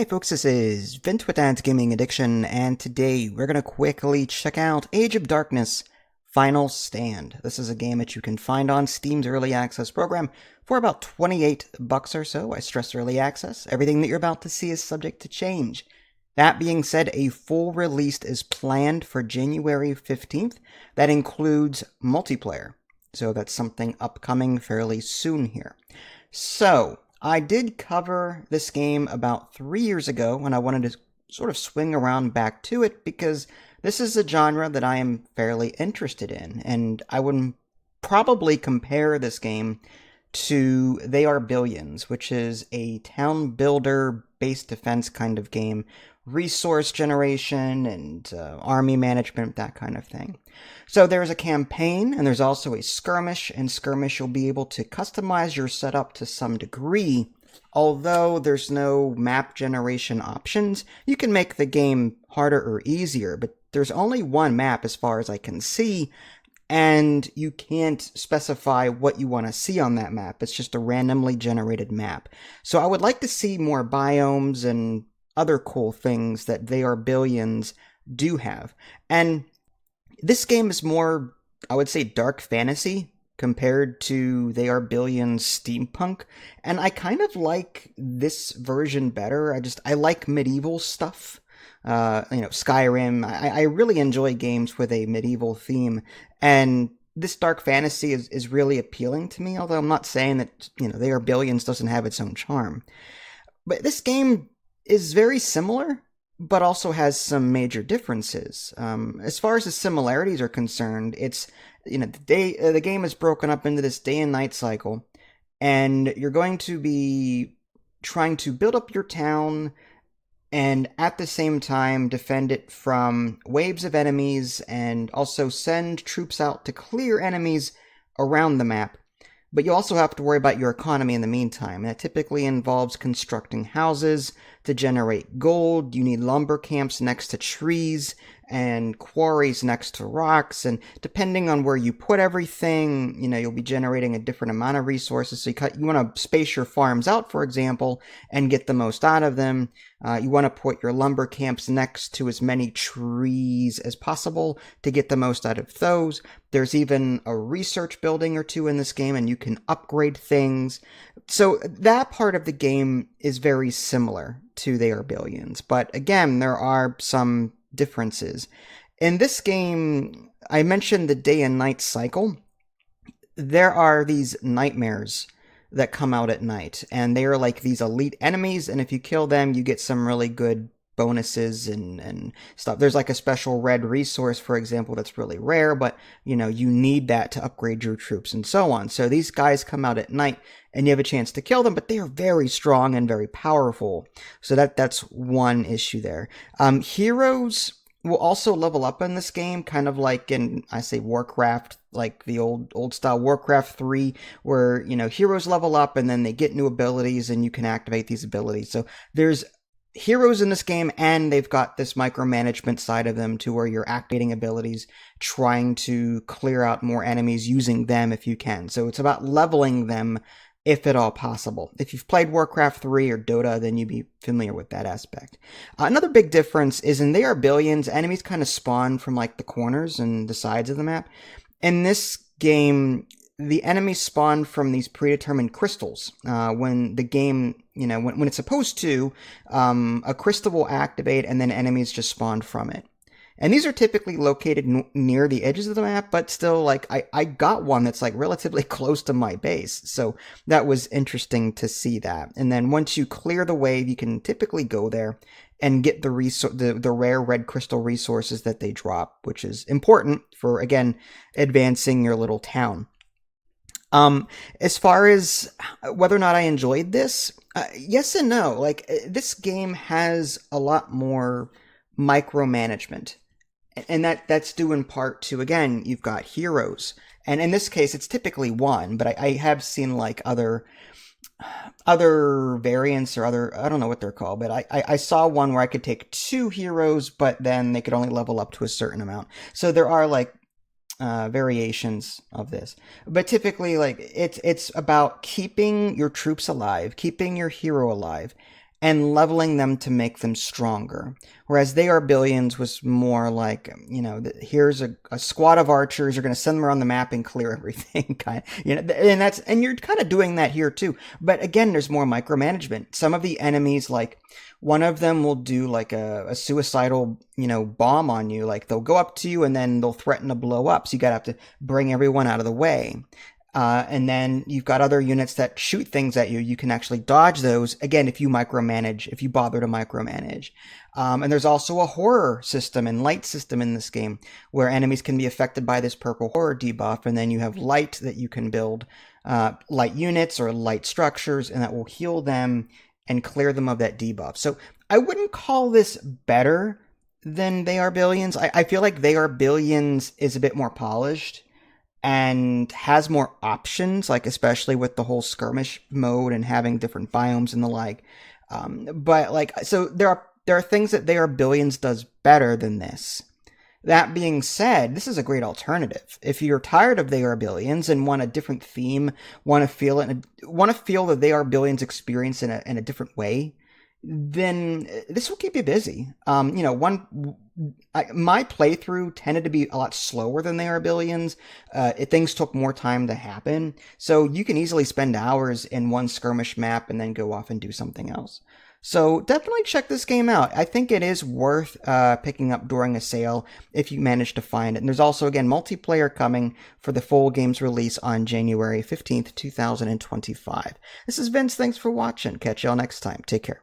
Hey folks, this is Vint with Dad's Gaming Addiction, and today we're going to quickly check out Age of Darkness Final Stand. This is a game that you can find on Steam's Early Access program for about $28 or so. I stress early access. Everything that you're about to see is subject to change. That being said, a full release is planned for January 15th. That includes multiplayer. So that's something upcoming fairly soon here. So, I did cover this game about 3 years ago when I wanted to sort of swing around back to it because this is a genre that I am fairly interested in, and I would probably compare this game to They Are Billions, which is a town builder based defense kind of game, resource generation and army management, that kind of thing. So there's a campaign and there's also a skirmish. In skirmish, you'll be able to customize your setup to some degree. Although there's no map generation options, you can make the game harder or easier, but there's only one map as far as I can see, and you can't specify what you want to see on that map. It's just a randomly generated map. So I would like to see more biomes and other cool things that They Are Billions do have. And this game is more, I would say, dark fantasy compared to They Are Billions steampunk. And I kind of like this version better. I like medieval stuff. Skyrim. I really enjoy games with a medieval theme. And this dark fantasy is really appealing to me, although I'm not saying that, They Are Billions doesn't have its own charm. But this game is very similar, but also has some major differences. As far as the similarities are concerned, it's, the game is broken up into this day and night cycle, and you're going to be trying to build up your town and at the same time defend it from waves of enemies and also send troops out to clear enemies around the map. But you also have to worry about your economy in the meantime. That typically involves constructing houses to generate gold. You need lumber camps next to trees and quarries next to rocks. And depending on where you put everything, you'll be generating a different amount of resources. So you want to space your farms out, for example, and get the most out of them. You want to put your lumber camps next to as many trees as possible to get the most out of those. There's even a research building or two in this game, and you can upgrade things. So that part of the game is very similar to They Are Billions. But again, there are some differences. In this game, I mentioned the day and night cycle. There are these nightmares that come out at night, and they are like these elite enemies, and if you kill them, you get some really good bonuses and stuff. There's like a special red resource, for example, that's really rare, but you need that to upgrade your troops and so on. So these guys come out at night and you have a chance to kill them, but they are very strong and very powerful. So that's one issue there. Heroes will also level up in this game, kind of like in, I say, Warcraft, like the old style Warcraft 3, where, heroes level up and then they get new abilities and you can activate these abilities. So there's heroes in this game, and they've got this micromanagement side of them to where you're activating abilities, trying to clear out more enemies using them if you can. So it's about leveling them if at all possible. If you've played Warcraft 3 or Dota, then you'd be familiar with that aspect. Another big difference is in They Are Billions, enemies kind of spawn from like the corners and the sides of the map. In this game, the enemies spawn from these predetermined crystals. When the game, when it's supposed to, a crystal will activate and then enemies just spawn from it. And these are typically located near the edges of the map, but still, like, I got one that's like relatively close to my base. So that was interesting to see that. And then once you clear the wave, you can typically go there and get the rare red crystal resources that they drop, which is important for, again, advancing your little town. As far as whether or not I enjoyed this, yes and no. Like, this game has a lot more micromanagement. And that's due in part to, again, you've got heroes. And in this case, it's typically one, but I have seen like other variants or other, I don't know what they're called, but I saw one where I could take two heroes, but then they could only level up to a certain amount. So there are like variations of this. But typically, like, it's about keeping your troops alive, keeping your hero alive, and leveling them to make them stronger. Whereas They Are Billions was more like, here's a squad of archers, you're going to send them around the map and clear everything, kind of, and you're kind of doing that here too. But again, there's more micromanagement. Some of the enemies, like one of them will do like a suicidal, bomb on you. Like they'll go up to you and then they'll threaten to blow up. So you gotta have to bring everyone out of the way. And then you've got other units that shoot things at you. You can actually dodge those, again, if you bother to micromanage. And there's also a horror system and light system in this game where enemies can be affected by this purple horror debuff. And then you have light that you can build, light units or light structures, and that will heal them and clear them of that debuff. So I wouldn't call this better than They Are Billions. I feel like They Are Billions is a bit more polished and has more options, like especially with the whole skirmish mode and having different biomes and the like. But like, so there are things that They Are Billions does better than this. That being said, this is a great alternative. If you're tired of They Are Billions and want a different theme, want to feel the They Are Billions experience in a different way, then this will keep you busy. My playthrough tended to be a lot slower than They Are Billions. Things took more time to happen. So you can easily spend hours in one skirmish map and then go off and do something else. So definitely check this game out. I think it is worth picking up during a sale if you manage to find it. And there's also, again, multiplayer coming for the full game's release on January 15th, 2025. This is Vince. Thanks for watching. Catch y'all next time. Take care.